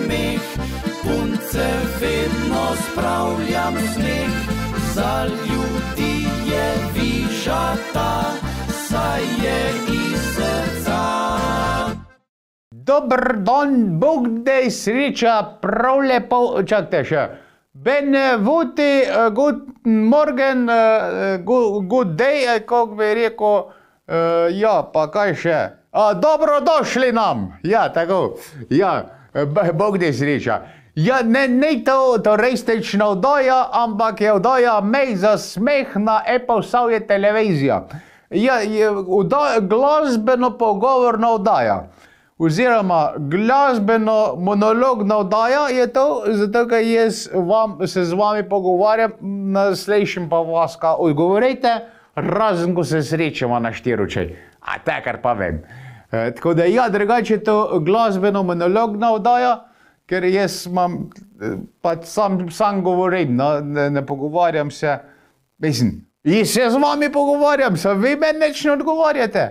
mih, punce vedno spravljam smeh, za ljudi je višata, saj je iz srca. Dober dan, Bog dej sreča, prav lepo, čakajte še. Ben vuti, guten morgen, good day, kako bi rekel, ja, pa kaj še? Dobrodošli nam, ja, tako, ja, Bog dej sreča. Ja, ne to turistična oddaja, ampak je oddaja Mej za smeh na Posavje televizija. Ja, glasbeno pogovorna oddaja. Oziroma glasbeno monologna oddaja je to, zato ker jaz se z vami pogovarjam, naslednjim pa vas kaj odgovorite, razen ko se srečamo na štiričej. A te, kar pa vem. Tako da ja, drugače je to glasbeno monologna oddaja, ker jaz imam, pač sam govorim, ne pogovarjam se, mislim, jaz se z vami pogovarjam, se vi meni neč ne odgovarjate.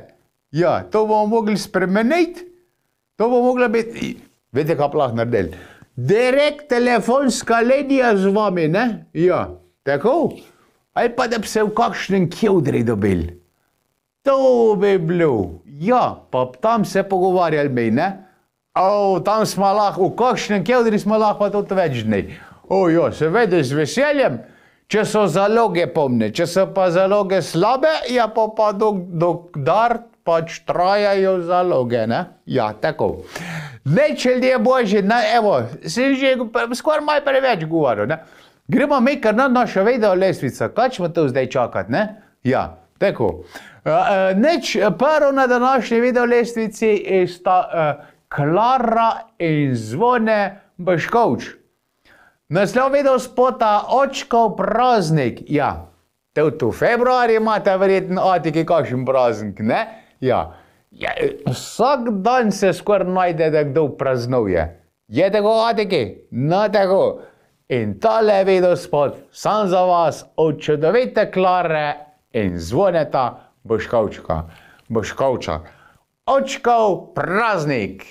Ja, to bomo mogli spremeniti, to bo mogla biti, veste, kaj lahko naredili, direkt telefonska linija z vami, ne? Ja, tako? Ali pa da bi se v kakšnem kjevdri dobili. To bi bilo, ja, pa tam se pogovarjali mi, ne? Tam smo lahko, v kakšnem kjevdri smo lahko pa tudi več dni. Ja, seveda z veseljem, če so zaloge pomne, če so pa zaloge slabe, ja pa dokdar pač trajajo zaloge, ne? Ja, tako. Neč ljudje božji, evo, sem že skoraj malo preveč govoril, ne? Gremo mi kar na našo video lestvico, kaj ćemo tu zdaj čakati, ne? Ja, tako. Neč, prvo na današnji video lestvici sta Klara in Zvone Boškovč. Naslov video spota Očkov praznik. Ja, tudi v februarju imate verjetno atiki kakšen praznik, ne? Ja, vsak dan se skoraj najde, da kdo praznuje. Je tako, atiki? No, tako. In tale video spot sam za vas od čudovite Klare in Zvoneta Boškovča. Očkov praznik.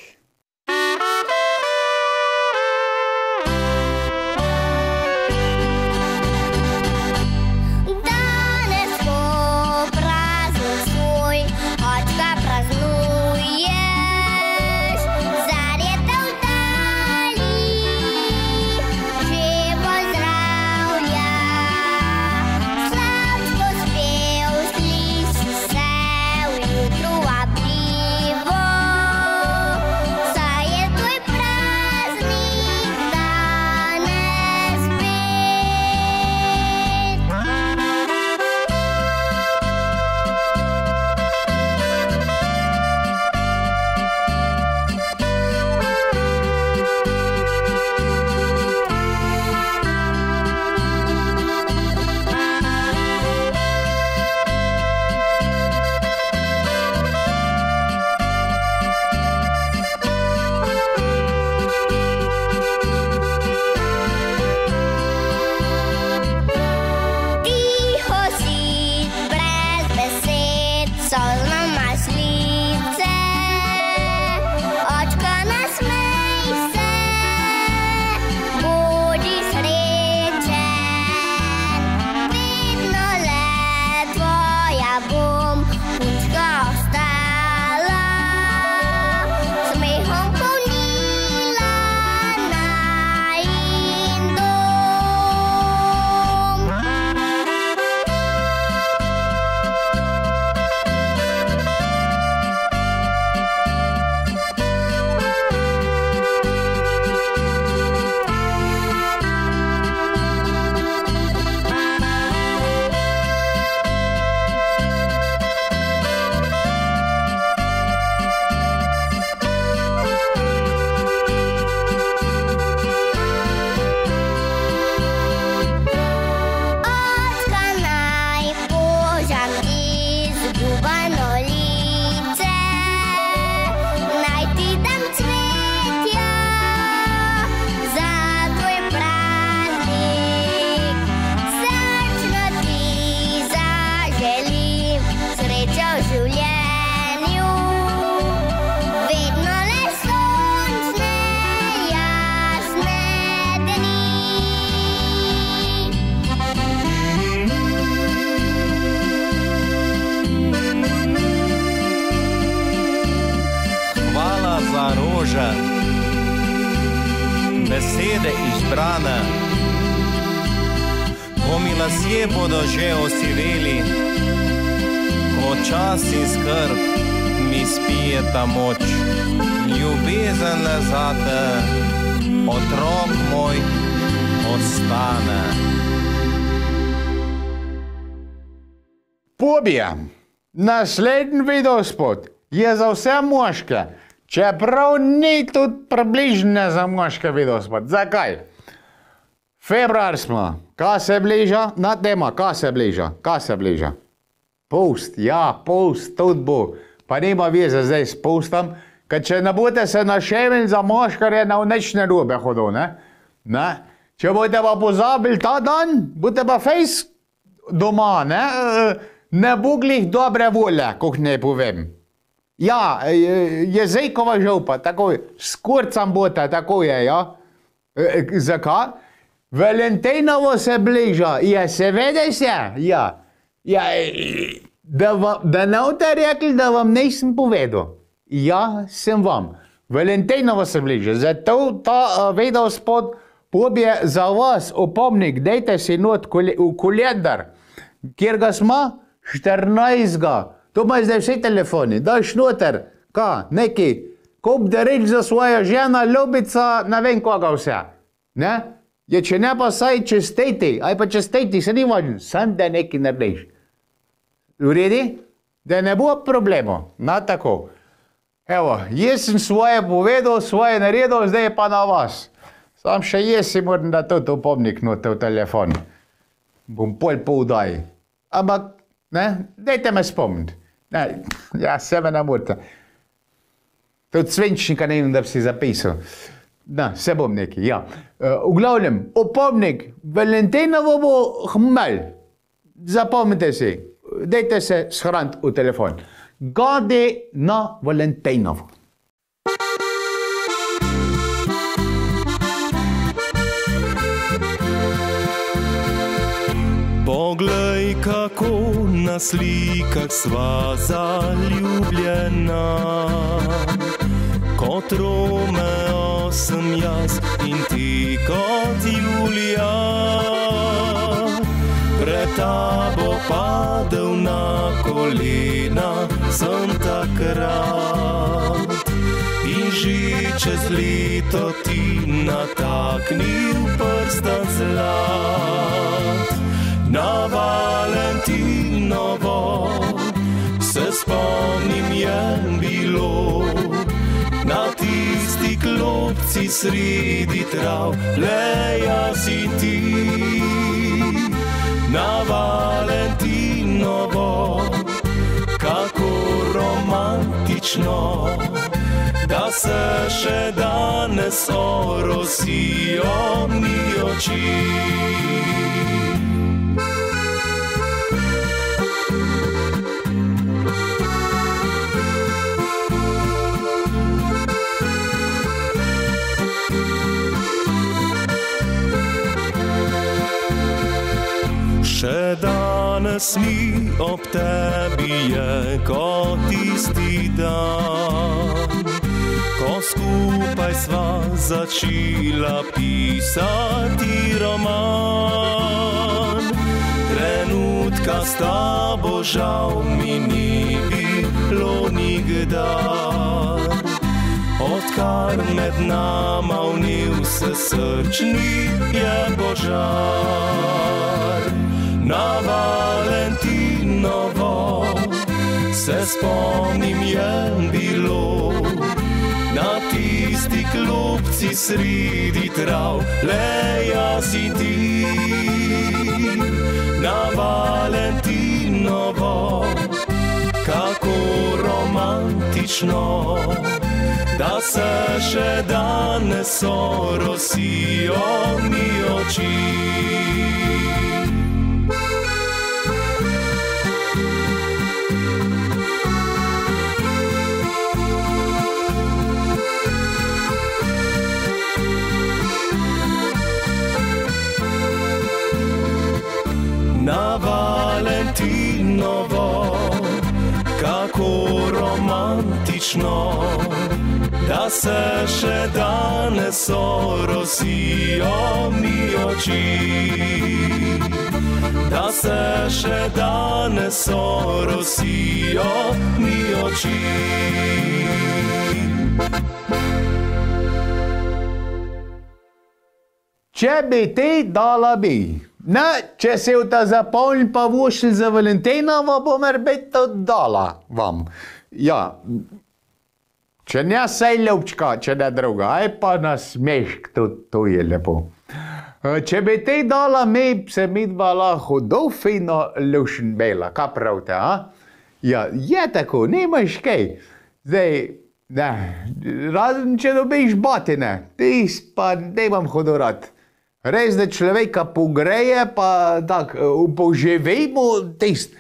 Boža, besede izbrane, ko mi lasje bodo že osiveli, ko čas in skrb mi spije ta moč, ljubezen le zate, otrok moj ostane. Pobija, naslednji videospot je za vse moške, čeprav ni tudi približno za moške videospot. Zakaj? Februar smo, kaj se bliža? Na tema, kaj se bliža? Kaj se bliža? Post, ja, post, tudi bo. Pa nima veze zdaj s postom, ker če ne boste se našemili za moškarje, na nič ne robe hodil, ne? Če boste pa pozabili ta dan, boste pa fejs doma, ne? Ne bo glih dobre volje, koh ne povem. Ja, jezikova župa, takoj, s kurcem bote, tako je, ja. Zakaj? Valentinovo se bliža, ja, seveda se, ja. Ja, da ne boste rekli, da vam nisem povedal. Ja, sem vam. Valentinovo se bliža, zato ta videospot pobije za vas, opomnik, dajte si not v koledar, kjer ga smo, 14. To imajo zdaj vsi telefoni, daš noter, neki, kup darič za svojo žena, ljubica, ne vem koga vse. Ne? Je, če ne pa saj čestiti, aj pa čestiti, se ni važno, sam da neki narediš. V redi? Da ne bo problemov, na tako. Evo, jaz sem svoje povedal, svoje naredil, zdaj je pa na vas. Sam še jaz si moram da tudi opomnik noter v telefon. Bom pol povdaj. Ampak, ne, dajte me spomniti. Ne, ja, sebe ne morate. Tudi svenčnika ne vem, da bi si zapisal. No, se bom neki, ja. V glavnem, opomnik, Valentinovo bo hmelj. Zapomnite si, dajte se shraniti v telefon. Godi na Valentinovo. Poglej, kako na slikah sva zaljubljena, kot Romeo sem jaz in ti kot Julija. Pred tabo padel na kolena sem takrat in že čez leto ti nataknil prsta zlat. Na Valentinovo se spomnim je bilo, na tisti klopci sredi trav, le jaz in ti. Na Valentinovo, kako romantično, da se še danes orosijo mi oči. Še danes mi ob tebi je kot tisti dan, ko skupaj sva začela pisati roman. Trenutka s tabo žal mi ni bilo nikdar, odkar med nama vnel se srčni je požar. Na Valentinovo se spomnim je bilo, na tisti klopci sredi trav, le jaz in ti. Na Valentinovo, kako romantično, da se še danes orosijo mi oči. Na Valentinovo, kako romantično, da se še danes orosijo mi oči. Da se še danes orosijo mi oči. Če bi ti dala bi, če si v ta zapolnil pa vošli za Valentinovo, bo morbiti to dala vam. Ja, če ne sej ljubčka, če ne druga, aj pa na smešk, to je lepo. Če bi ti dala mi, se mi dva lahko do fino lušen bela, kaj pravite, a? Ja, je tako, nimaš kaj. Zdaj, ne, razen če dobiš batine, ti pa nemam hodorat. Res, da človeka pogreje, pa tak, poživimo tist,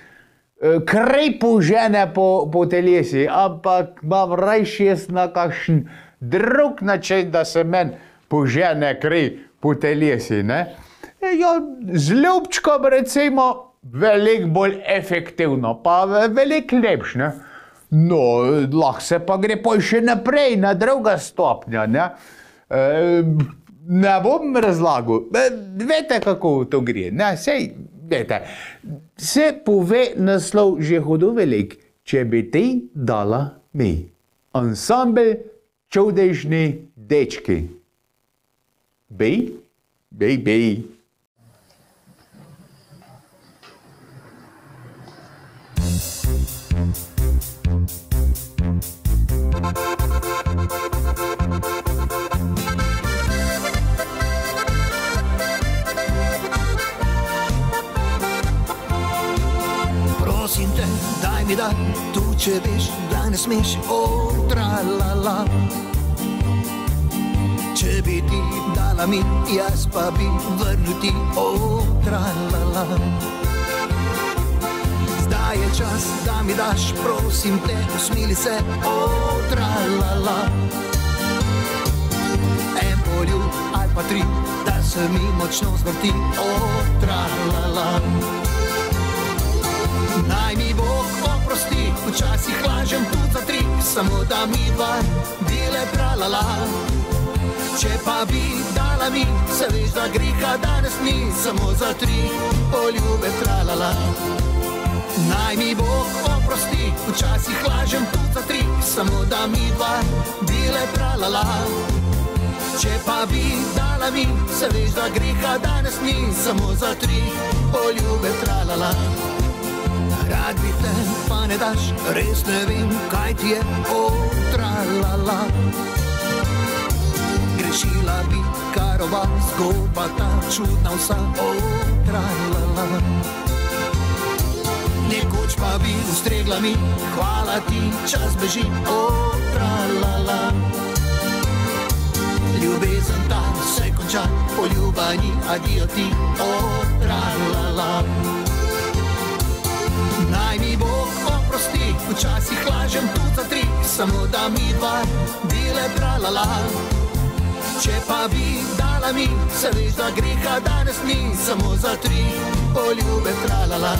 krepo žene po telesi, ampak mam rajši jaz na kakšen drug način, da se men požene kri po telesi, ne? Ja, z ljubčkom recimo veliko bolj efektivno, pa veliko lepš, ne? No, lahko se pa gre pa še naprej, na druga stopnja, ne? Ne bom razlagal, vete, kako to gre, ne, sej, vete, se pove naslov že hudo velik, če bi ti dala mi. Ansambel čudežni dečki. Bi? Bi. Prosim te, daj mi daj, tu če veš, da ne smeš, tra-la-la. Če bi ti dala mi, jaz pa bi vrnil ti, tra-la-la. Zdaj je čas, da mi daš, prosim te, usmili se, tra-la-la. En poljub ali pa tri, da se mi močno zvrti, tra-la-la. Naj mi Bog oprosti, včasih lažem tudi za tri, samo da mi dva bile tra-la-la. Če pa bi dala mi, se veš, da greha danes ni, samo za tri poljube tra-la-la. Naj mi Bog oprosti, včasih lažem tudi za tri, samo da mi dva bile tra-la-la. Če pa bi dala mi, se veš, da greha danes ni, samo za tri poljube tra-la-la. Rad bi te, pa ne daš, res ne vem, kaj ti je, tra-la-la. Grešila bi karova zgodba, ta čudna vsa, tra-la-la. Nekoč pa bi ustregla mi, hvala ti, čas beži, tra-la-la. Ljubezen ta se konča, poljubani, adijo ti, tra-la-la. Naj mi Bog oprosti, včasih lažem tudi za tri, samo da mi dva bile tra-la-la. Če pa bi dala mi, se veš, da greha danes ni, samo za tri poljube tra-la-la.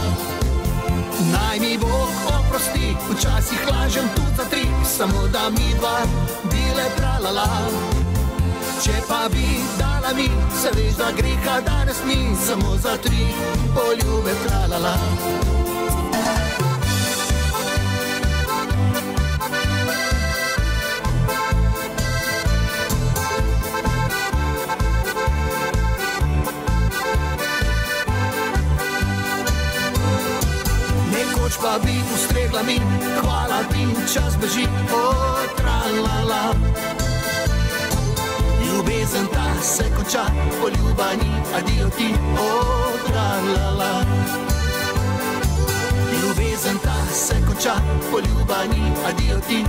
Naj mi Bog oprosti, včasih lažem tudi za tri, samo da mi dva bile tra-la-la. Če pa bi dala mi, se veš, da greha danes ni, samo za tri poljube tra-la-la. Nekoč pa bi ustregla mi, hvala ti, čas beži, tra-la-la. Ljubezen ta se konča, poljubani, adijo ti, tra-la-la. Ljubezen ta se konča, poljubani, adijo ti,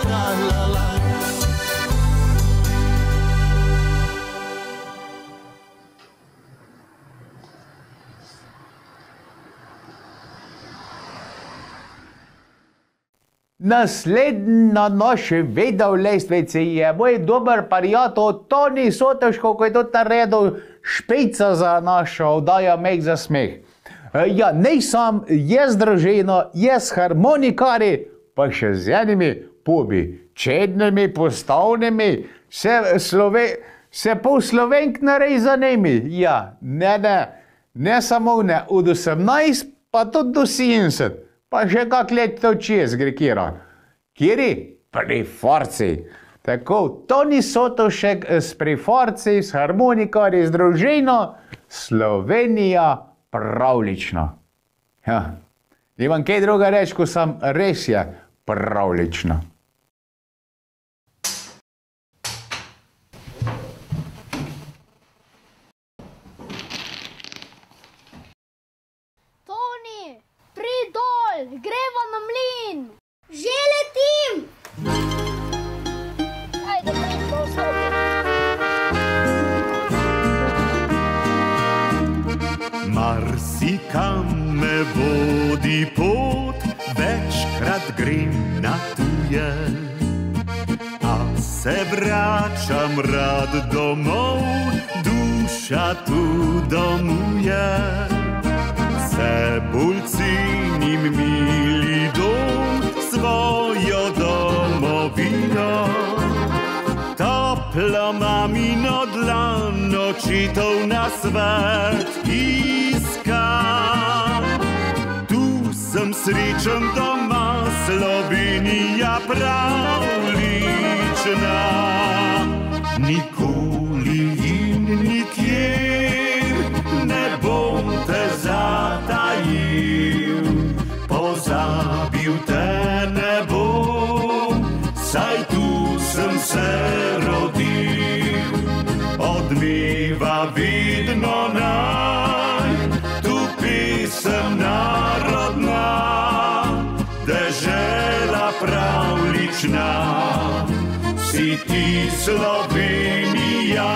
tra-la-la. Naslednja naša vedel lestvici je moj dober prijatelj Toni Sotoško, ko je tudi naredil špica za našo oddajo Meh za smeh. Ja, ne sam, je z družino, je s harmonikari, pa še z enimi pubi, čednimi, postavnimi, se pol Slovenk narezanimi. Ja, ne samo ne, od 18 pa tudi do 70, pa še kak let to čez gre kjera. Kjeri? Pri Forci. Tako, Toni Sotošek s Priforci, s harmonikarji, z družino, Slovenija pravlična. Ja, nimam kaj druga reči, ko sem res je pravlična. Toni, pridol, greva na mlin. Že letim. Ajde, pridol sobi. Marsikam me vodi pot, večkrat grem na tuje, a se vračam rad domov, duša tu domuje. Se bolj cenim mili dom, svojo domovino. Toplo mamino dlan, očitov na svet iskam. Tu sem srečen doma, Slovenija pravlična. Nikoli in nikjer ne bom te zatajil, pozabil te ne bom, saj tu sem se rodil. Odmeva vedno naj, tu pesem narodna, dežela pravlična, si ti Slovenija.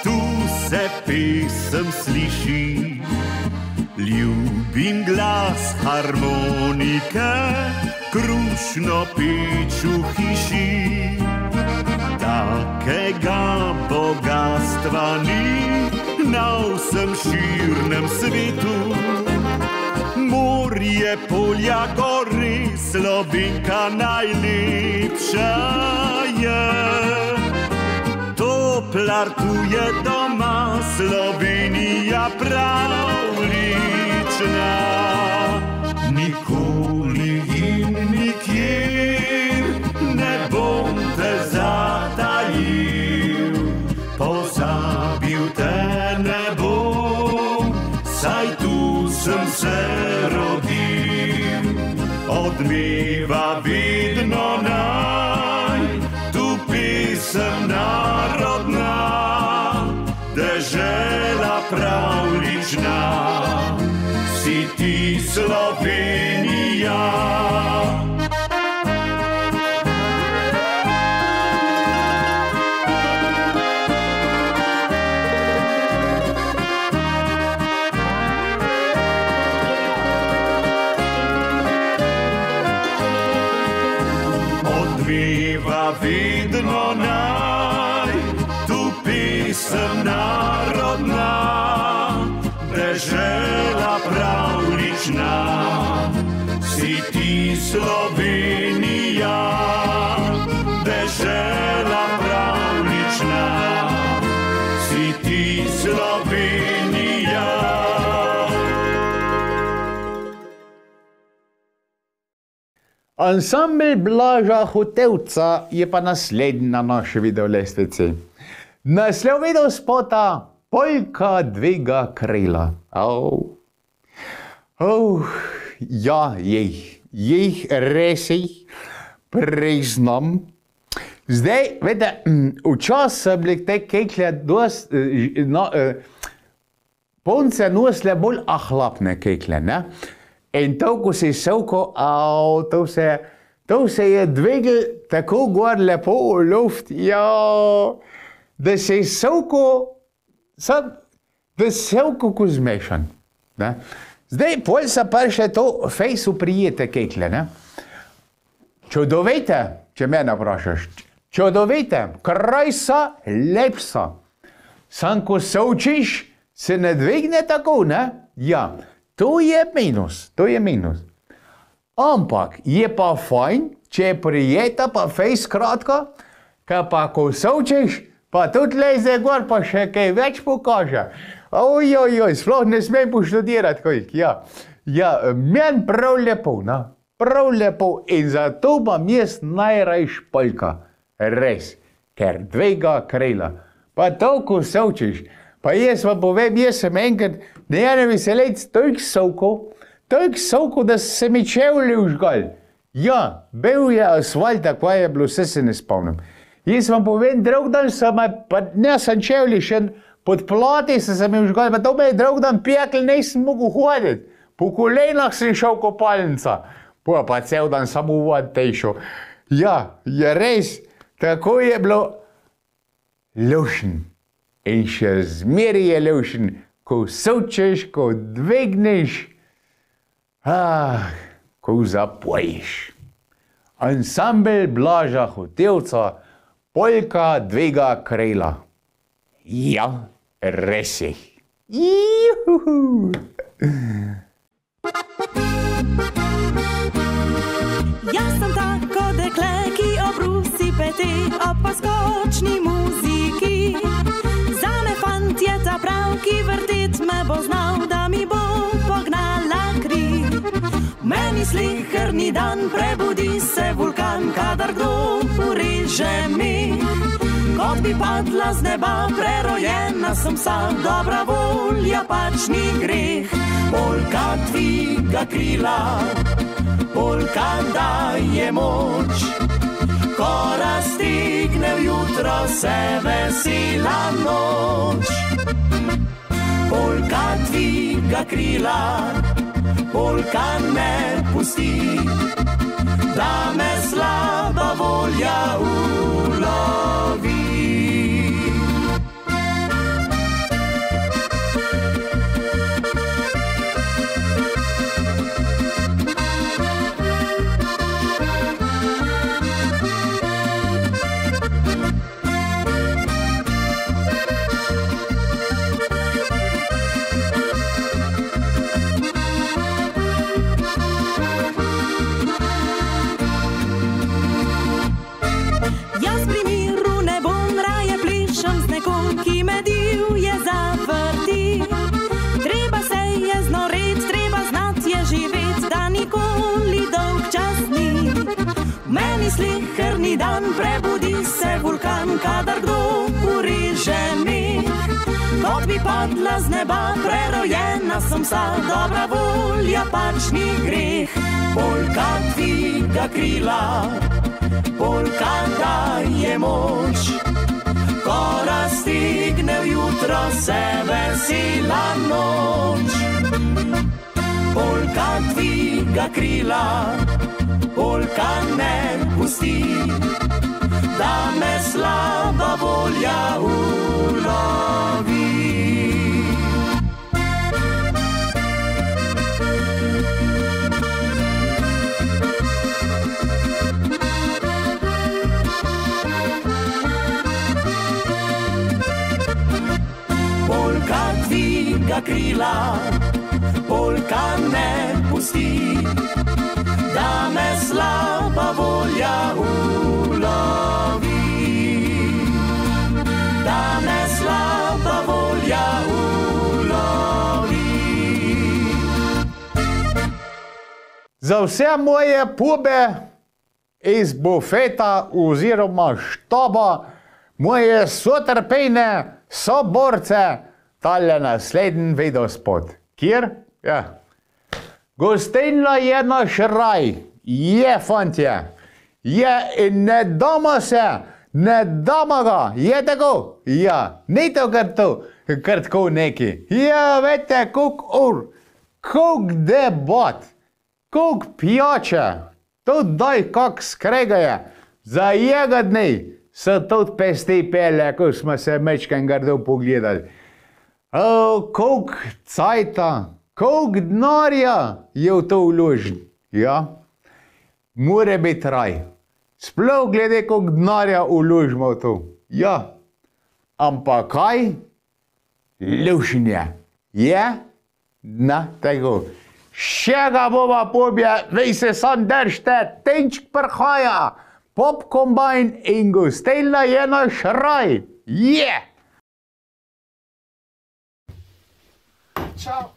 Tu se pesem sliši, ljubim glas harmonike, krušno peč v hiši. Takega bogatstva ni na vsem širnem svetu. Morje, polja, gori, Slovenka najlepša je. Toplar tu je doma, Slovenija pravlična. Nikoli in nikjer ne bom te zatajil, pozabil te ne bom, saj tu sem se rodil. Odmeva vedno naj, tu pesem narodna, dežela pravlična, si ti Slovenija. Odmeva vedno naj, tu pesem narodna, dežela pravlična, si ti Slovenija. Dežela pravlična, si ti Slovenija. Ansambl Blaža Hotevca je pa naslednji na naši videolestvici. Naslov videospota Poljka dviga krila. Ja, jih res priznam. Zdaj, veste, včasih sem bili te kekle dost, Punce nosle bolj ahlapne kekle, ne? In to, ko si sovko, to se je dvigel tako gor lepo v luft, ja, da se je sovko ko zmešan, ne? Zdaj, pol se pa še to fejsu prijete kekle, ne? Čudovite, če mene vprašaš, čudovite, kraj so, lep so. Sam, ko sovčiš, se ne dvigne tako, ne? Ja, to je minus. Ampak je pa fajn, če je prijeta pa fejs kratka, ka pa ko sovčiš, pa tudi leze gor, pa še kaj več pokaže. Ojojoj, sploh ne smem poštudirati, kojk, ja. Ja, meni prav lepo, ne? Prav lepo in zato pa jaz najrajš polka. Res, ker dviga krila. Pa to, ko sovčiš. Pa jaz vam povem, jaz sem enkrat na enem veselec toliko sovko, da se mi čevlji užgal. Ja, bil je asfalt, ko je bilo, vse se ne spomnim. Jaz vam povem, drug dan sem čevlji še pod plati, se mi užgal, pa to me je drug dan pekl, nisem mogel hoditi. Po kolenah sem šel kopalnica. Pa cel dan samo vod tešel. Ja, je res, tako je bilo lušen. In še zmeri je lušen, ko sovčeš, ko dvigneš, ko zapojiš. Ansambel Blaža Hotelca, polka dviga krila. Ja, res je. Juhu! Jaz sem tako dekle, ki obrusi pete ob poskočni muziki. Zame fant je ta prav, ki vrtit me bo znal, da mi bo pognala kri. Meni sleherni dan prebudi se vulkan, kadar kdo ureže mi. Kot bi padla z neba, prerojena sem vsa, dobra volja pač ni greh. Polka dviga krila, polka daje moč, ko raztegne vjutro se vesela noč. Polka dviga krila, polka ne pusti, da me slaba volja ulovi. Ki me divje zavrti, treba se je znoret, treba znat je živet, da nikoli dolg čas ni. Meni sleherni dan prebudi se vulkan, kadar kdo ureže mi. Kot bi padla z neba, prerojena sem vsa, dobra volja pač ni greh. Polka dviga krila, polka daje moč, ko raztegne vjutro se vesela noč. Polka dviga krila, polka ne pusti, da me slaba volja ulovi. Polka dviga krila, polka ne pusti, da me slaba volja ulovi. Da me slaba volja ulovi. Za vse moje pube iz bufeta oziroma štaba, moje sotrpejne soborce, tale naslednji videospot. Kjer? Ja. Gostilna je naš raj. Je, fantje. Je in ne damo se, ne damo ga. Je tako? Ja. Ni to, kar to. kar tako neki. Ja, veste, koliko ur, koliko debat, koliko pijače, to daj kak skregaje, za jega dnej so tudi pesti pele, ko smo se mečken grdo pogledali. Koliko cajta, koliko denarja je v to vložen, ja, more biti raj. Sploh glede, koliko denarja vložimo v to, ja, ampak kaj? Lušnje, je? Na, tako. Še ga bova pobje, vej se sam držite, tenčk prhaja, pop kombajn in gostelna je naš raj, je! Čau.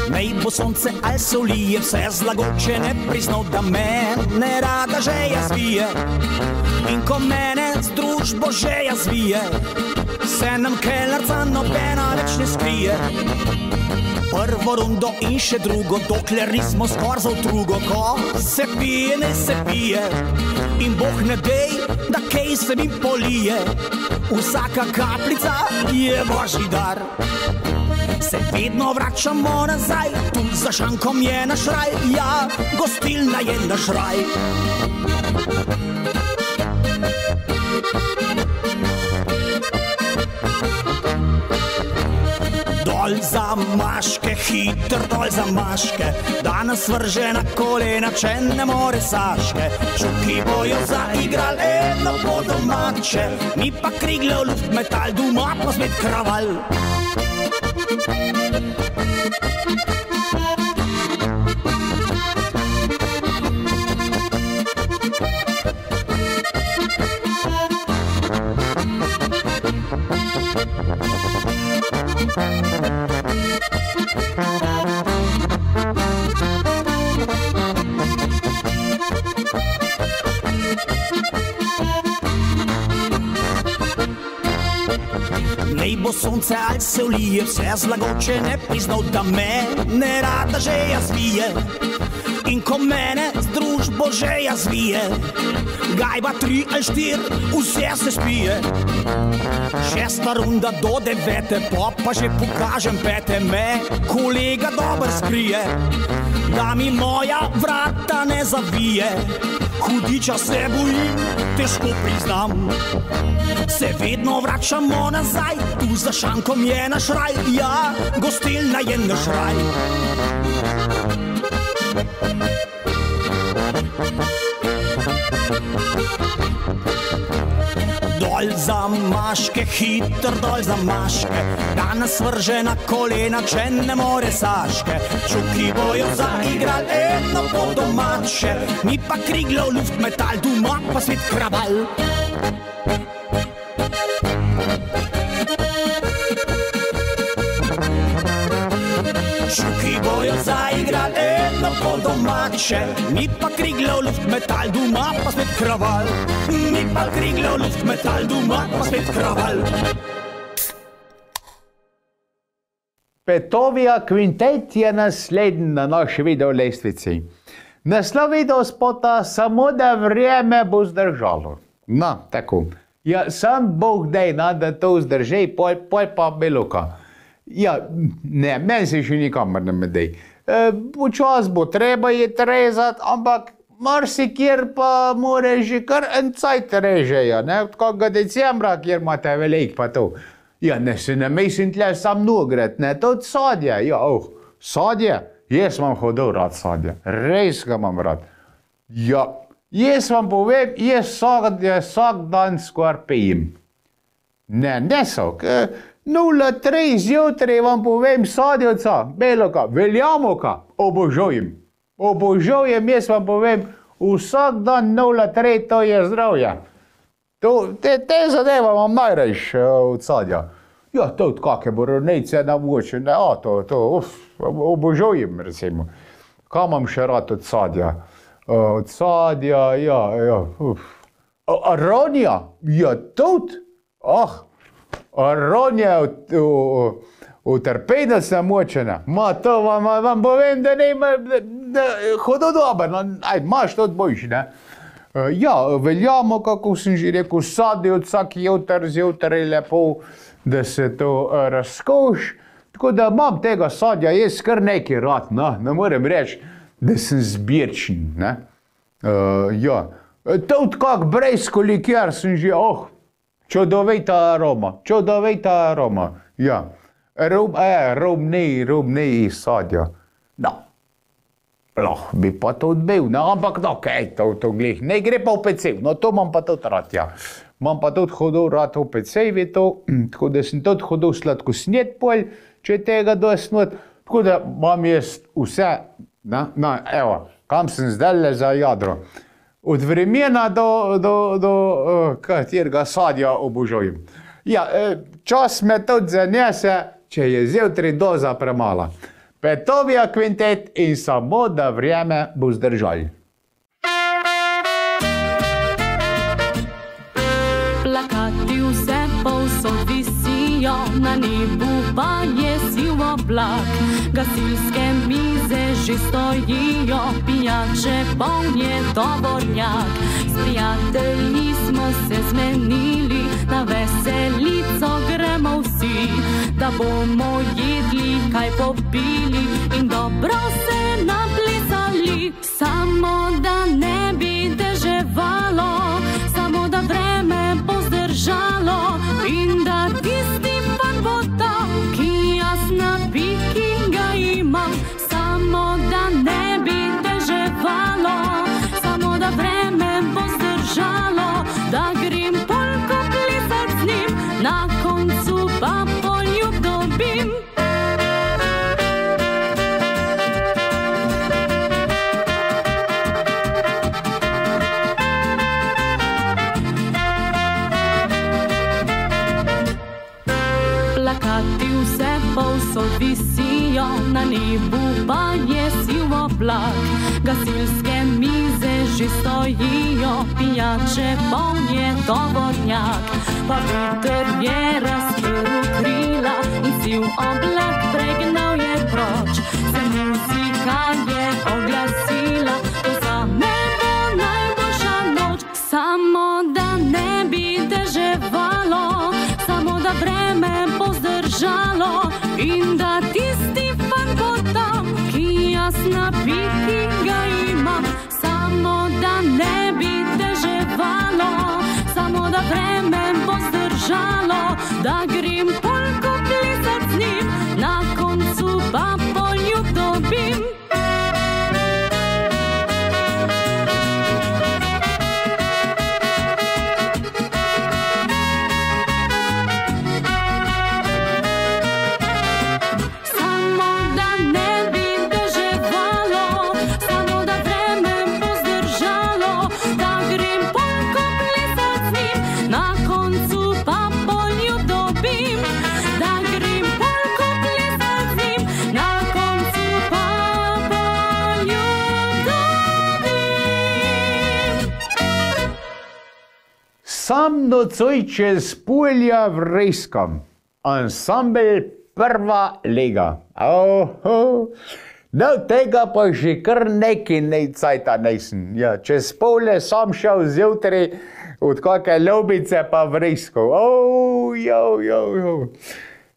Naj bo sonce ali se ulije, vse zlagoče ne priznal, da mene rada žeja zvije. In ko mene z družbo žeja zvije, se nam kelnerca nobena več ne skrije. Prvo rundo in še drugo, dokler nismo skoraj za utrugo. Ko se pije, ne se pije, in Bog ne dej, da kaj se mi polije. Vsaka kapljica je božji dar. Se vedno vračamo nazaj, tu za šankom je naš raj, ja, gostilna je naš raj. Dol za maške, hitr dol za maške, da nas vrže na kolena, če ne more Saške. Čuki bojo zaigrali eno po domače, mi pa krigle v luft metal, doma pa spet kraval. Naj bo sonce ali se ulije, vse zlagoče ne priznal, da mene rada žeja zvije. In ko mene z družbo žeja zvije, gajba 3 ali 4, vse se spije. 6. runda do 9, pa že pokažem 5, me kolega dober skrije, da mi moja vrata ne zavije. Hudiča se bojim, težko priznam, se vedno vračamo nazaj, tu za šankom je naš raj, ja, gostilna je naš raj. Dol za maške, hitr dol za maške, da nas vrže na kolena, če ne more Saške. Čuki bojo zaigrali eno po domače, mi pa krigle v luft metal, doma pa spet kraval. Čuki bojo zaigrali eno po domače, mi pa krigle v luft metal, doma pa spet kraval. Mi pa krigle v luft metal, doma pa spet kraval. Petovija kvintet je naslednji na naši video lestvici. Naslov video spota Samo da vrijeme bo zdržalo. No, tako. Ja, sam Bog dej, da to zdrži, pol pa beloka. Ja, ne, meni se še nikamor ne medej. Počas bo treba je trezati, ampak marsikjer pa more že kar en cajt režejo, ne? Od kakega decembra, kjer imate velik pa to. Ja, ne se ne mislim tle sam nogret, ne, to od sadje. Ja, sadje? Jaz imam hodil rad sadje, res ga imam rad. Ja, jaz vam povem, jaz vsak dan skoraj pijem. Ne sok. 0,3 zjutraj vam povem sadjevca, beloka, veljamoka, obožujem. Obožujem, jaz vam povem, vsak dan 0,3, to je zdravje. Te zadeva vam najrejš od sadja. Ja, to od kakve borovnice navučene, obožujem, recimo. Kaj imam še rad od sadja? Od sadja, ja. Aronija, ja, tudi. Aronija v trpedec namočena. Ma, to vam povem, da Hodo dober, no, aj, imaš to boljši, ne? Ja, veljamo, kako sem že rekel, sadijo vsak jutr zjutraj lepo, da se to razkoš. Tako da imam tega sadja, jaz kar nekaj rad, no, ne morem reči, da sem zbirčen, ne. Ja, tudi kak brejsko likjer sem že, čudovita aroma, ja. Robnej sadja, no. Lahko bi pa to odbil, no, ampak no, kaj to glih, ne gre pa v pecev, no, to imam pa tudi rad, ja. Imam pa tudi hodil rad v pecevi to, tako da sem tudi hodil sladkosnjet pol, če tega dosnut, tako da imam jaz vse, no, evo, kam sem zdaj za jadro. Od vremena do katerega sadja obožujem. Ja, čas me tudi zanese, če je zjutraj doza premala. Petovija kvintet in samo, da vreme bo zdržal. Plakati vse povsod visijo, na nebu pa je siv oblak. Gasilske mize že stojijo, pijače poln je tovornjak. S prijatelji smo se zmenili, na veselico gremo vsi, da bomo jedli, kaj popili in dobro se naplesali. Samo da ne bi deževalo, samo da vreme bo zdržalo in da tisti pan bo tam, ki jaz na piki ga imam. Samo da ne bi deževalo, samo da vreme bo zdržalo, da grem polko plesat z njim, na koncu pa poljub dobim. Plakati vse povsod visijo, na nebu pa je siv oblak. Gasilske mize že stojijo, pijače poln je tovornjak. Pa veter je razprl krila in siv oblak pregnal je proč. Se muzika je oglasila, to zame bo najboljša noč. Samo da ne bi deževalo, samo da vreme bo zdržalo in da tisti fan bo tam, ki jaz na piki ga imam. Samo da ne bi deževalo, samo da vreme bo zdržalo, da grem polko plesat z njim, na koncu pa poljub dobim. Sam nocoj čez polja vreskam, ansambel Prva lega. No, tega pa že kar neki cajta nisem. Ja, čez polje sam šel zjutraj od kakve lobice pa vreskal.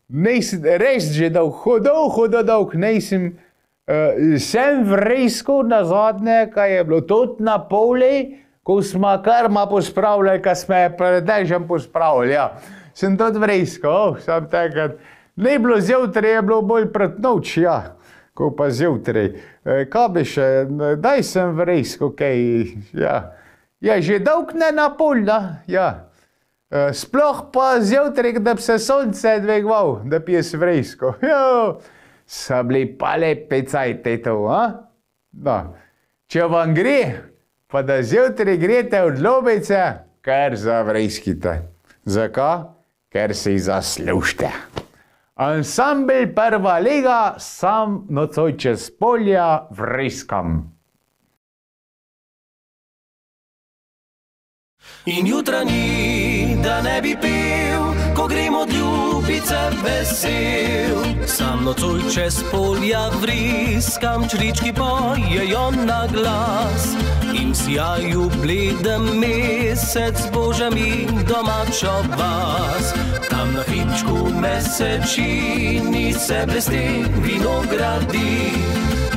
Nisem, res že dolg nisem. Sem vreskal nazadnje, kaj je bilo tudi na polje, ko smo karma pospravljali, ko smo je pred dežem pospravljali, ja. Sem tudi vreskal, sam takrat. Ne bilo zjutraj, je bilo bolj pred noč, ja, ko pa zjutraj. Kaj bi še, daj sem vreskal, kaj, ja. Ja, že dolg ne na polja, ja. Sploh pa zjutraj, da bi se sonce dvigoval, da bi jaz vreskal. Jo, so bili pa lepe cajte to, a? No, če vam gre, pa da zjutraj grete od lobice, kar zavreskite. Zakaj? Ker si zaslužite. Ansambel Prva lega, sam nocoj čez polja vreskam. In jutra ni, da ne bi pil, ko grem od ljubice vesel. Sam nocoj čez polja vriskam, črički pojejo na glas. In v sjaju bledem mesec Bože mi domačo vas. Tam na hribčku mesečini se blesti vinogradi.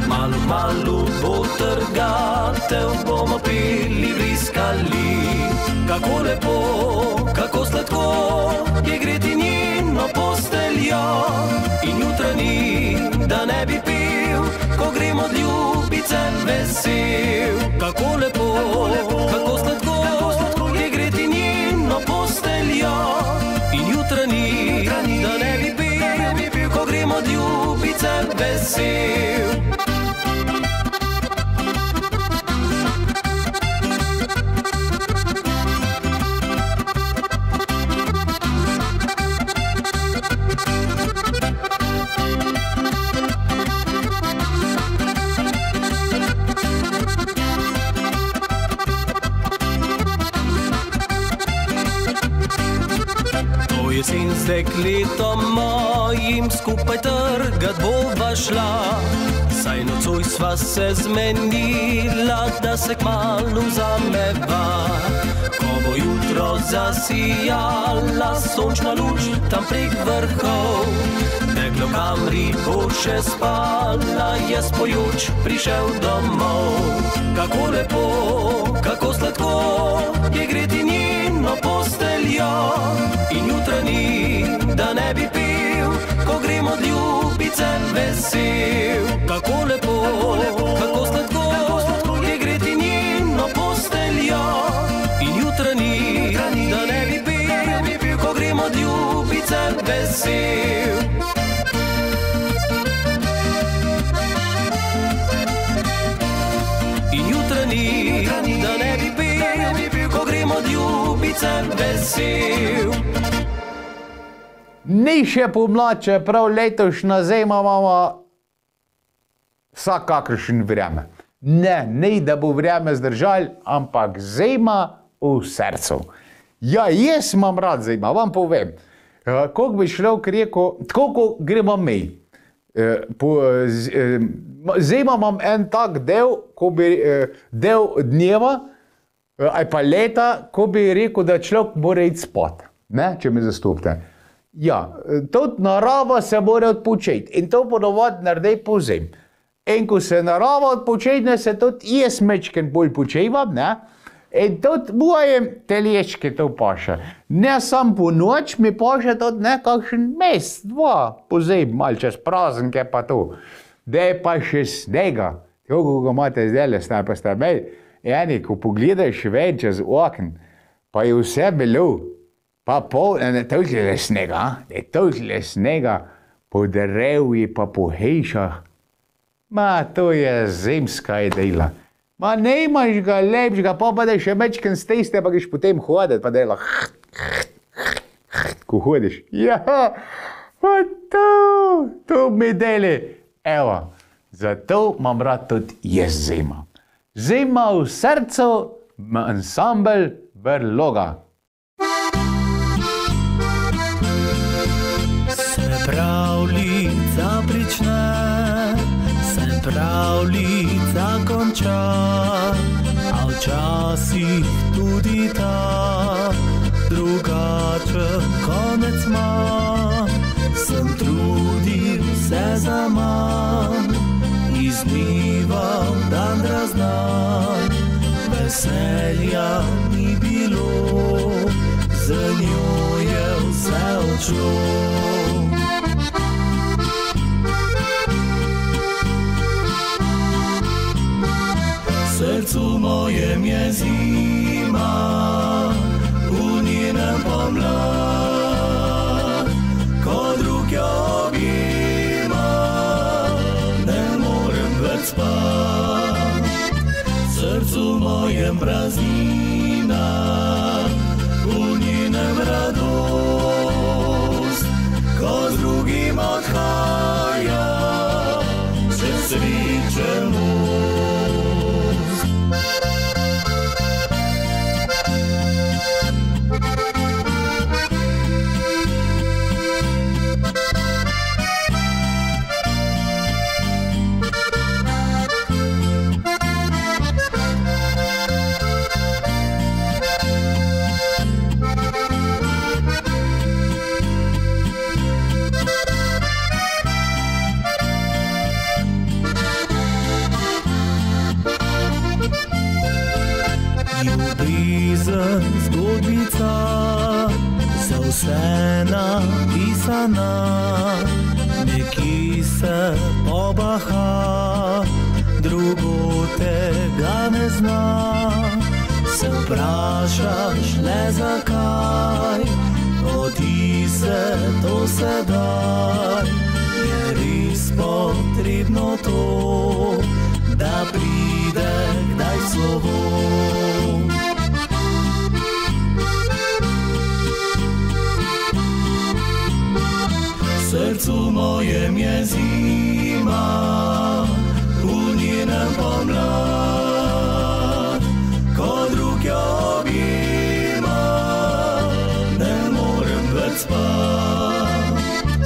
Malu, malu bo trgatev, bomo pili, vriskali. Kako lepo, kako sladko je greti njeno posteljo. In jutrani, da ne bi pil, ko grem od ljubice vesel. Kako lepo, kako sladko je greti njeno posteljo. In jutrani, da ne bi pil, ko grem od ljubice vesel. Jesen z dekletom mojim skupaj trgat bova šla. Saj nocoj sva se zmenila, da se kmalu zameva. Ko bo jutro zasijala sončna luč tam prek vrhov, meglo kamri bo še spala, jaz pojoč prišel domov. Kako lepo, kako sladko je greti njeno posteljo. In jutrani, da ne bi pil, ko grem od ljubice vesel. Kako lepo, kako sladko je greti njeno posteljo. In jutrani, da ne bi pil, ko grem od ljubice vesel. In jutrani, da ne bi pil, ko grem od ljubice vesel. Ni še pomlad, čeprav letošnja zima imamo vsakakršen vreme. Ne, ni da bo vreme zdržal, ampak zima v srcu. Ja, jaz imam rad zima, vam povem. Kako bi človek rekel, tako kot gremo mi. Zima imam en tak del, del dneva, aj pa leta, ko bi rekel, da človek mora iti spat. Ne, če me zastopite. Ja, tudi narava se mora odpočeti in to ponovadi naredi pozim. In ko se narava odpočetne, se tudi jaz mečken bolj počivam, ne? In tudi mojem telečke to paše. Ne sam po noč, mi paše tudi nekakšen mesec, dva pozim, malo čez praznike pa to. Da je pa še snega, tako ko imate zdaj, pa ste imeli, eni, ko pogledaš ven čez okn, pa je vse bilo. Pa toliko snega, po drevji pa po hišah. Ma, to je zimska idila. Ma, ne imaš ga lepšega, pa da še mečken stiste, pa greš potem hoditi, pa dela ko hodiš. Ja, pa to mi deli. Evo, zato imam rad tudi jaz zima. Zima v srcu, ansambel Berloga. Pravljica prične, se pravljica konča, a včasih tudi ta drugačen konec ima. Sem trudil se zaman, iz dneva v dan raznan, veselja ni bilo, z njo je vse odšlo. V srcu mojem je zima, v njenem pomlad, ko drug jo objema, ne morem več spat. V srcu mojem praznina, v njenem radost, Ljubezen zgodbica za vse napisana, nekje se pobaha, drugo tega ne zna. Se vprašaš le zakaj, rodi se to sedaj, je res potrebno to, da pride kdaj slovo. V srcu mojem je zima, v njenem pomlad, ko drug jo objema, ne morem več spat.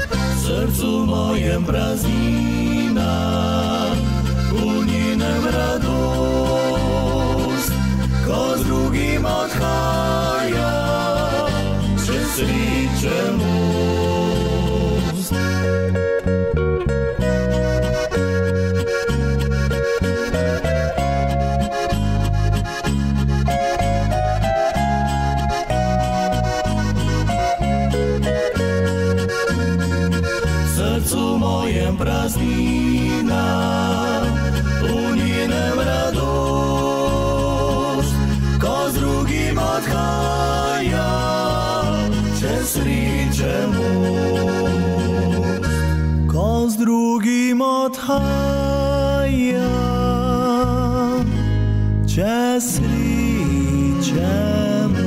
V srcu mojem praznina, v njenem radost, ko z drugim odhaja, čez sreče most. Praznina, v njenem radost, ko z drugim odhaja, čez sreče most. Ko z drugim odhaja, čez sreče most.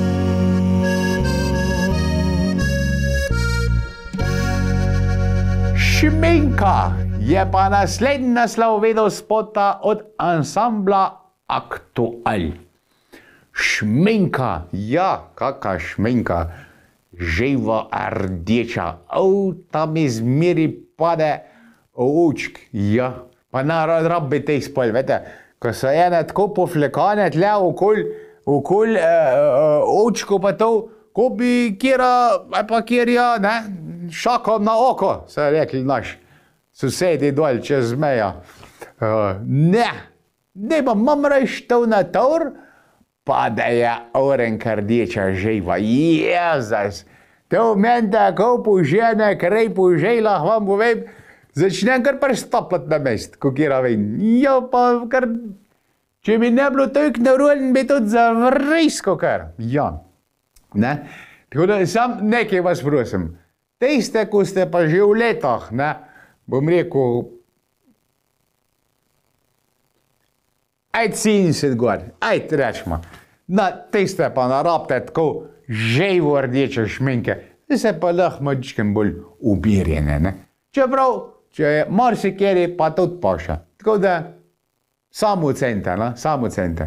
Šminka je pa naslednji naslov videospota od ansambla Aktual. Šminka, ja, kakva šminka, živa rdeča, tam izmeri pade očk, ja, pa rabi teh spol, vete, ko so ene tako poflekane tle okoli očko pa to, ko bi kjerja, ne, šakom na oko, so rekli naš sosedi dol čez meja. Ne pa mam reč to na tor, pa da je orenka rdeča živa. Jezus, to meni tako požene, krej požela, vam povem, začnem kar prestopati na mest, ko kjera vem. Ja, pa kar, če mi ne bilo toliko narolen, bi tudi zavrisko kar. Ja, ne. Tako da sam nekaj vas prosim. Tiste, ko ste pa že v letah, ne, bom rekel, ajd 70 gor, ajd rečmo, na tiste pa narabite tako živo rdeče šminke, se pa lahko mačkem bolj ubirjene, ne. Čeprav, če je marsikjeri, pa tudi paša. Tako da, samo cente, ne, samo cente.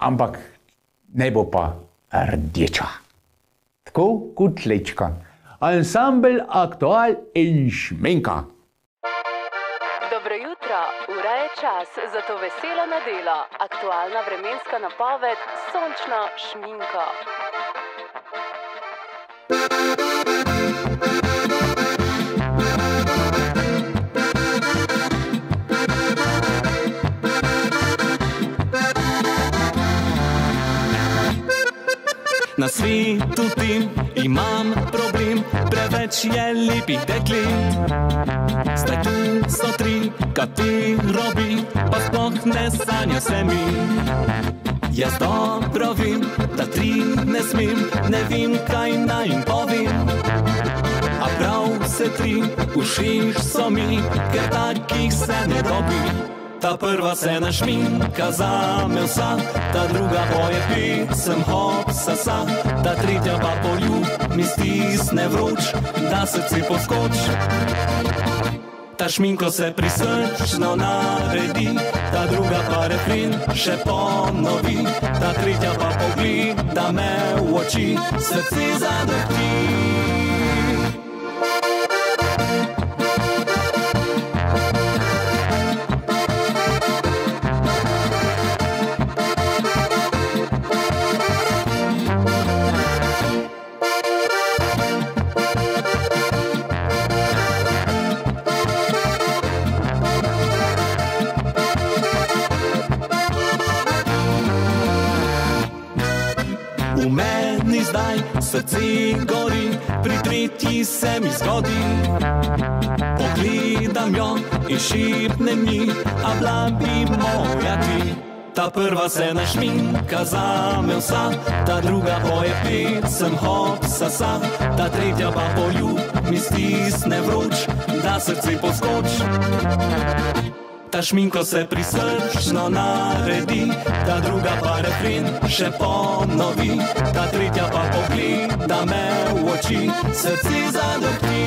Ampak ne bo pa rdeča. Tako kot lečka. Ansambel Aktual in Šminka. Dobro jutro, ura je čas za to veselo nedelo. Aktualna vremenska napoved, sončna šminka. Na svetu tem imam problem, preveč je lepih deklet. Zdaj tu so tri, katero bi, pa sploh ne sanja se mi. Jaz dobro vem, da tri ne smem, ne vem, kaj naj jim povem. A prav se tri, všeč so mi, ker takih se ne dobi. Ta prva se našminka zame vsa, ta druga poje pesem hop sasa, ta tretja pa poljub mi stisne vroč, da srce poskoč. Ta šminko se prisrčno naredi, ta druga pa refren še ponovi, ta tretja pa pogleda me v oči, srce zadrhti. U meni zdaj srce gori, pri tretji se mi zgodi. Pogledam jo in šepnem ji, a bila bi moja ti. Ta prva se našminka zame vsa, ta druga poje pesem hop sasa, ta tretja pa poljub mi stisne vroč, da srce poskoč. Ta šminko se prisrčno naredi, ta druga pa refren še ponovi, ta tretja pa pogleda me v oči, srce zadrhti.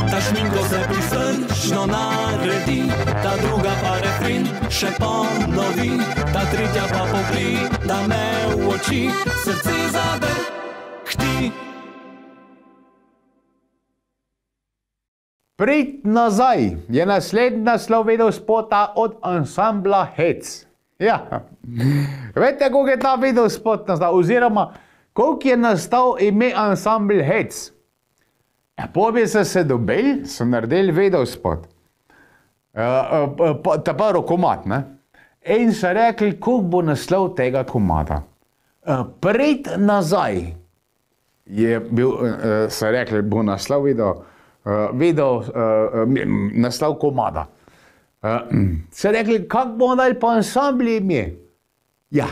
Ta šminko se prisrčno naredi, ta druga pa refren še ponovi, ta tretja pa pogleda me v oči, srce zadrhti. Prid nazaj je naslednji naslov videospota od ansambla Hec. Ja, veste, koliko je ta videospot nastal, oziroma koliko je nastal ime ansambl Hec? Pobi so se dobili, so naredili videospot. Ta prvi komad, ne? In so rekli, koliko bo naslov tega komada. Prid nazaj je bil, so rekli, bo naslov naslov komada. So rekli, kako bomo dali pa ansambli ime? Ja,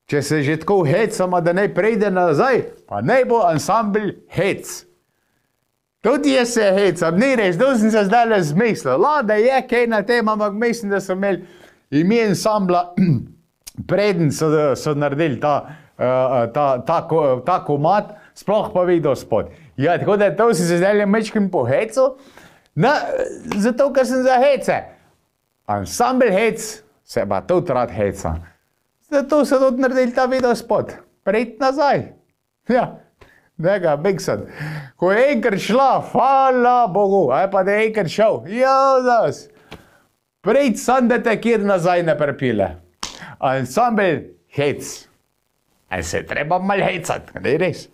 če se že tako hecamo, da naj pride nazaj, pa naj bo ansambl Hec. Tudi jaz se hecam, ni res, to sem se zdaj zmislil. Da je kaj na tem, ampak mislim, da so imeli ime ansambla, preden so naredili ta komad, sploh pa videospot. Ja, tako da to si se zdaj mečkim po hecu, zato ker sem za hece. Ansambl Hec se pa tudi rad heca. Zato so tudi naredili ta videospot. Prid nazaj. Ja. Nega, Bigsad. Ko je enkrat šla, hvala Bogu, pa da je enkrat šel, jodas. Prid sam, da te kjer nazaj ne prepile. Ansambl Hec. A se treba mal hecat, da je res.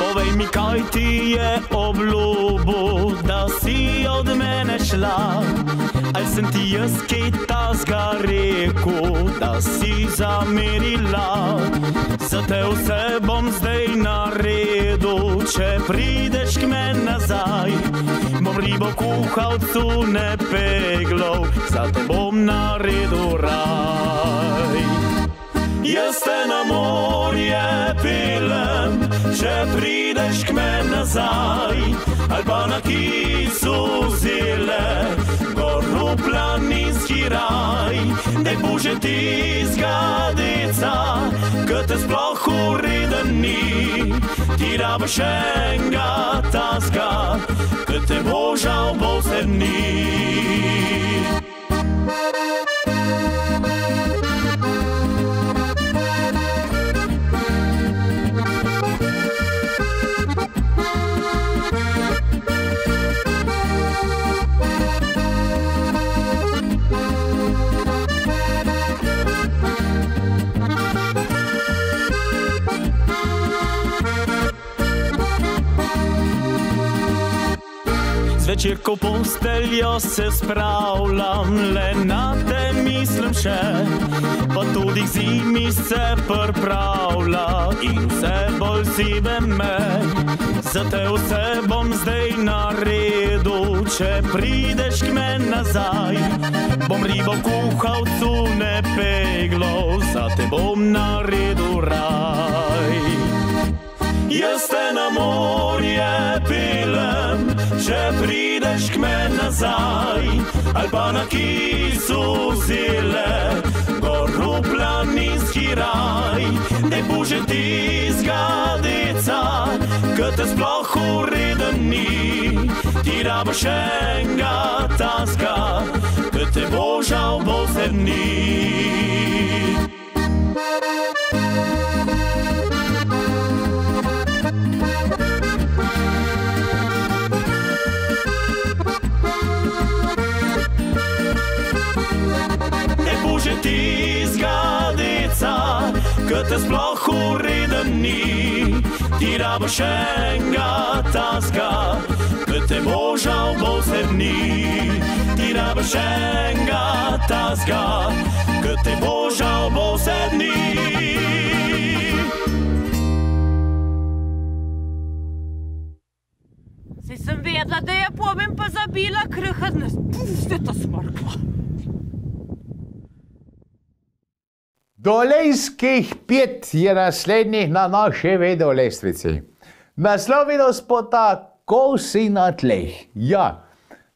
Povej mi, kaj ti je obljubil, da si od mene šla. Ali sem ti jaz kaj tazga rekel, da si zamerila? Za te vse bom zdaj naredil, če prideš k meni nazaj. Bom ribo kuhal, cune peglov, za te bom naredil raj. Jaz te na morje pelem, če prideš k meni nazaj. Ali pa na kisu zile, goru planinski raj. Dej bože ti zgadeca, ke te sploh ureden ni. Ti rabiš enga tazga, ke te božal bo se dni. Zvečer, ko posteljo se spravljam, le na te mislim še, pa tudi k zimi se pripravlja in vse bolj zibe me. Za te vse bom zdaj naredil, če prideš k meni nazaj. Bom ribo kuhal, cune peglov, za te bom naredil raj. Jaz te na morje pelem, če prideš k meni nazaj. Ali pa na kisu zile, goru planinski raj. Dej bože ti zgadeca, ke te sploh ureden ni. Ti rabiš enga tazga, ke te božal bo se dni. Ti zgadeca, ke te sploh ureden ni, ti rabiš enega taska, ki te bo žal bo vse dni. Ti rabiš enega taska, ki te bo žal bo vse dni. Saj sem vedela, da je povem pa zabila krhadne. Ste to smrkla. Dolejskih 5 je naslednjih na naši videolestvici. Naslov videospota Ko si na tleh. Ja,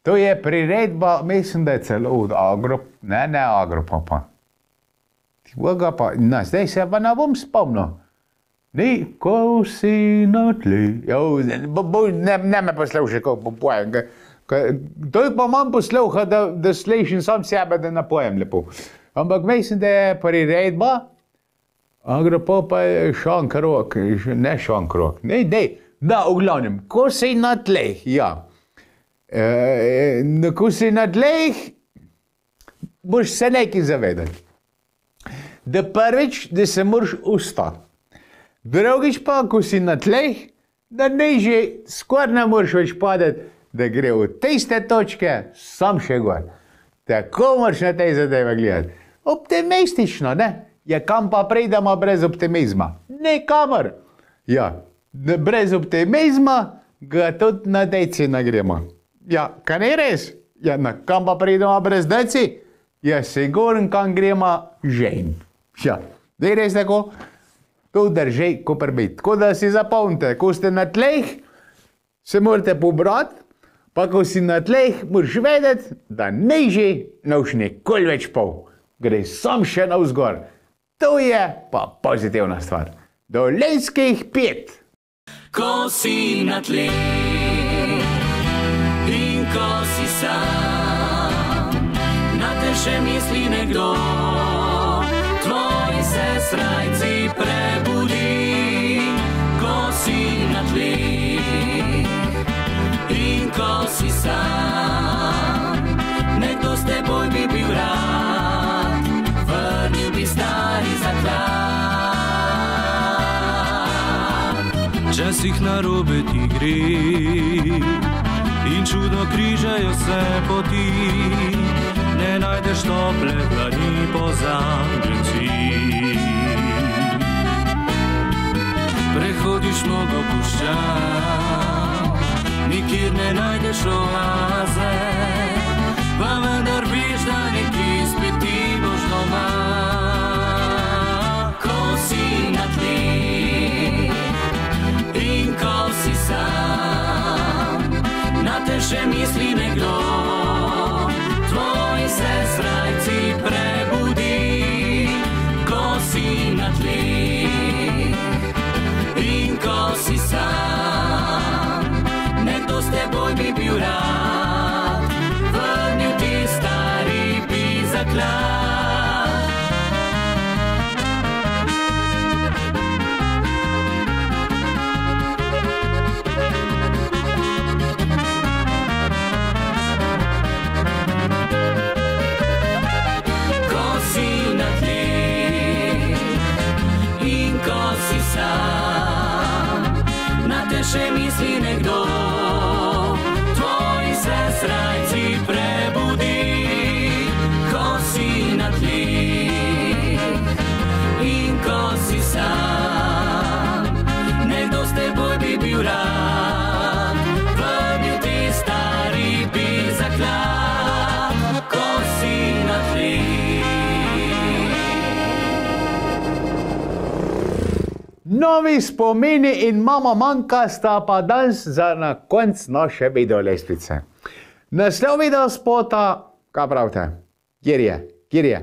to je priredba, mislim, da je celo od Agropopa. Zdaj se pa ne bom spomnil. Ko si na tleh. Ne me poslušaj, kako pojem. To pa imam posluha, da slišim sam sebe, da ne pojem lepo. Ampak mislim, da je priredba Agropopa je Šankrok, ne Šankrok, v glavnem, ko si na tleh, ja. Ko si na tleh, boš se nekaj zavedati. Da prvič, da se moraš ustati. Drugič pa, ko si na tleh, da nižje skoraj ne moraš več padati, da gre v tiste točke, sam še gor. Tako moraš na tej zadeve gledati. Optimistično, ne? Ja, kam pa pridemo brez optimizma? Nikamor. Ja, brez optimizma ga tudi na deci nagremo. Ja, kaj ne res? Ja, kam pa pridemo brez deci? Ja, sigurno kam gremo žen. Ja, da je res tako? To drži, ko prbiti. Tako da si zapomnite, ko ste na tleh, se morate pobrati, pa ko si na tleh, moraš vedeti, da nižji ne boš nikoli več pol. Gre sam še navzgor. To je pa pozitivna stvar. Dolejskih 5. Ko si na tleh in ko si sam, na te še misli nekdo, tvoji se srajci prebudi. Ko si na tleh in ko si sam, nekdo s teboj bi bil rad, vrnil bi stari zaklad. Včasih narobe ti gre in čudno križajo se poti, ne najdeš tople dlani pozabljen si. Prehodiš mnogo puščav, nikjer ne najdeš oaze, pa vendar veš, da nekje spet ti boš doma. Ko si na tleh in ko si sam, na te še misli nekdo, tvoji se srajci prebudi. Ko si na tleh in ko si sam, nekdo s teboj bi bil rad, vrnil ti stari bi zaklad. Ko si na tleh in ko si sam, na te še misli nekdo, tvoji se srajci prebudi. Ko si na tleh in ko si sam, nekdo s teboj bi bil rad, vrnil ti stari bi zaklad. Ko si na tleh. Novi spomini in mama manjka sta pa danes za na konc naše videolestvice. Naslov videospota, kaj pravite? Kjer je?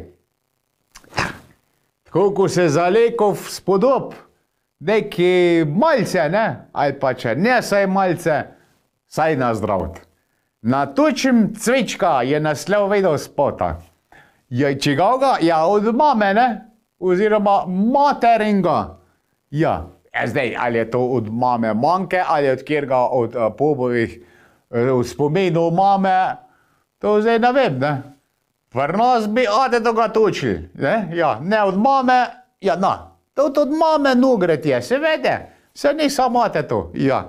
Tako, ko se zalekov spodob, neki malce, ne? Ali pa če ne saj malce, saj na zdravt. Na tučem cvička je naslov videospota. Je čigavga? Ja, od mame, ne? Oziroma materinga. Ja, zdaj, ali je to od mame manjke, ali od kjerga od pobovih spomenov mame, to zdaj ne vem, ne? Pri nas bi ate toga točili, ne? Ja, ne od mame, ja, To od mame nugret je, se vede. Se ni samate to, ja.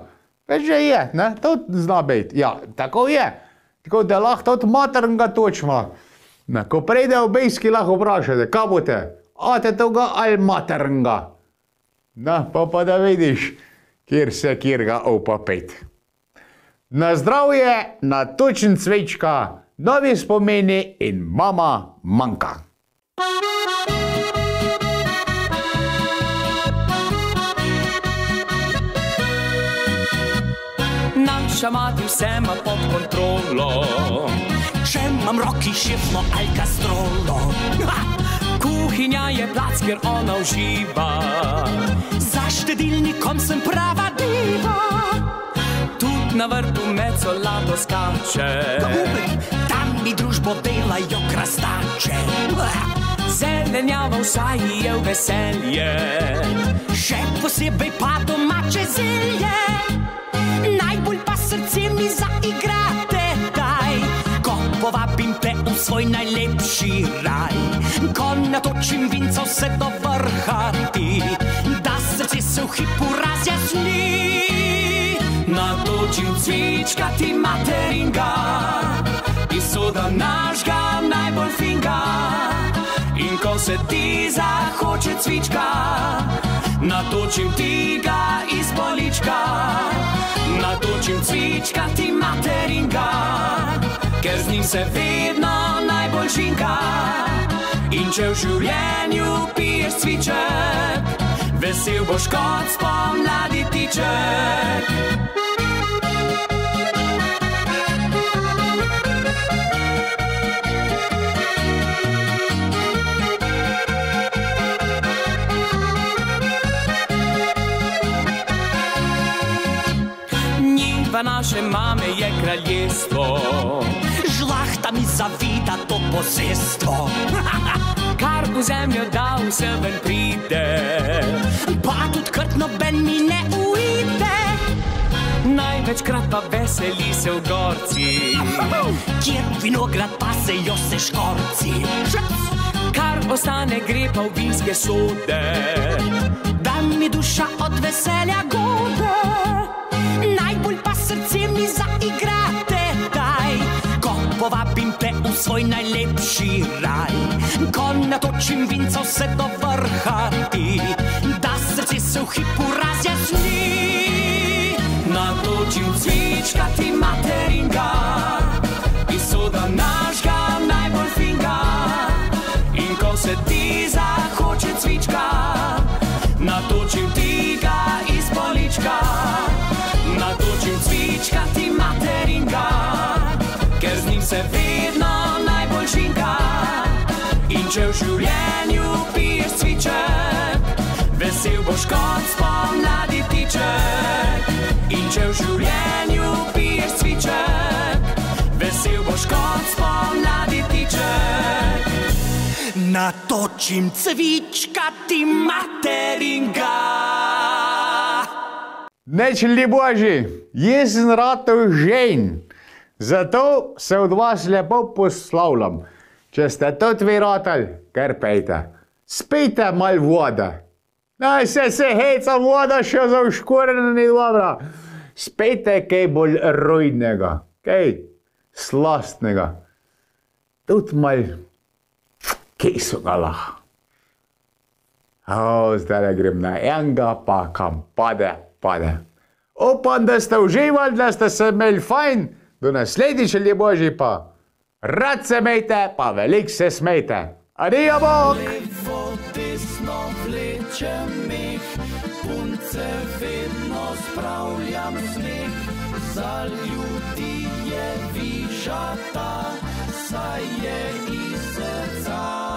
Več že je, ne, to zna biti, ja, tako je. Tako da lahko to od maternega točno. Ne, ko prejde obejski, lahko vprašate, kaj bote? Ate toga ali maternega? No, pa da vidiš, kjer ga opapet. Na zdravje, na točen cvečka, novi spomeni in mama manjka. Naša mati vse ima pod kontrolo, če imam roki šifno ali kastrolo. Kuhinja je plac, kjer ona uživa, za štedilnikom sem prava diva. Tud na vrtu med solado skače, tam mi družbo delajo krastače. Zelenjava vsaj je v veselje, še posebej pa domače zelje. Najbolj pa srce mi zaigrate, daj, ko povabim te v svoj najlepši raj. Ko natočim vinca vse do vrha ti, da srce se v hipu razjasni. Natočim cvička ti materinga, iz soda našga najbolj finga. In ko se ti zahoče cvička, natočim ti ga iz polička. Natočim cvička ti materinga, ker z njim se vedno najbolj žinka. In če v življenju piješ cviček, vesel boš kot spomladi tiček. Naše mame je kraljestvo, žlahta mi zavida to posestvo. Kar v zemljo da vse ven pride, pa tudi krt noben mi ne uide. Največkrat pa veseli se v gorci, kjer vinograd pasejo se škorci. Kar ostane gre pa v vinske sode, da mi duša od veselja gode. Najbolj pa srce mi zaigrate, daj, ko povabim te v svoj najlepši raj. Ko natočim vinca vse do vrha ti, da srce se v hipu razjasni. Natočim cvička ti materinga, iz soda našga najbolj finga. In ko se ti zahoče cvička, natočim ti ga iz polička. Natočim cvička ti materinga, ker z njim se vedno najbolj žinka. In če v življenju piješ cviček, vesel boš kot spomladi tiček. In če v življenju piješ cviček, vesel boš kot spomladi tiček. Natočim cvička ti materinga. Neč li Boži, jaz sem ratov žen, zato se od vas lepo poslavljam. Če ste to tvi ratali, kar pejte. Spejte mal voda. Naj se heca voda še za uškorena ni dobra. Spejte kaj bolj rojnega, kaj slastnega. Tudi mal keso ga lahko. Zdaj grem na enega, pa kam pade. Upam, da ste uživali, da ste se imeli fajn. Do naslednjič, li Boži, pa rad se mejte, pa veliko se smejte. Adijo, Bog! Levo, desno vlečem meh, punce vedno spravljam smeh. Za ljudi je višata, saj je iz srca.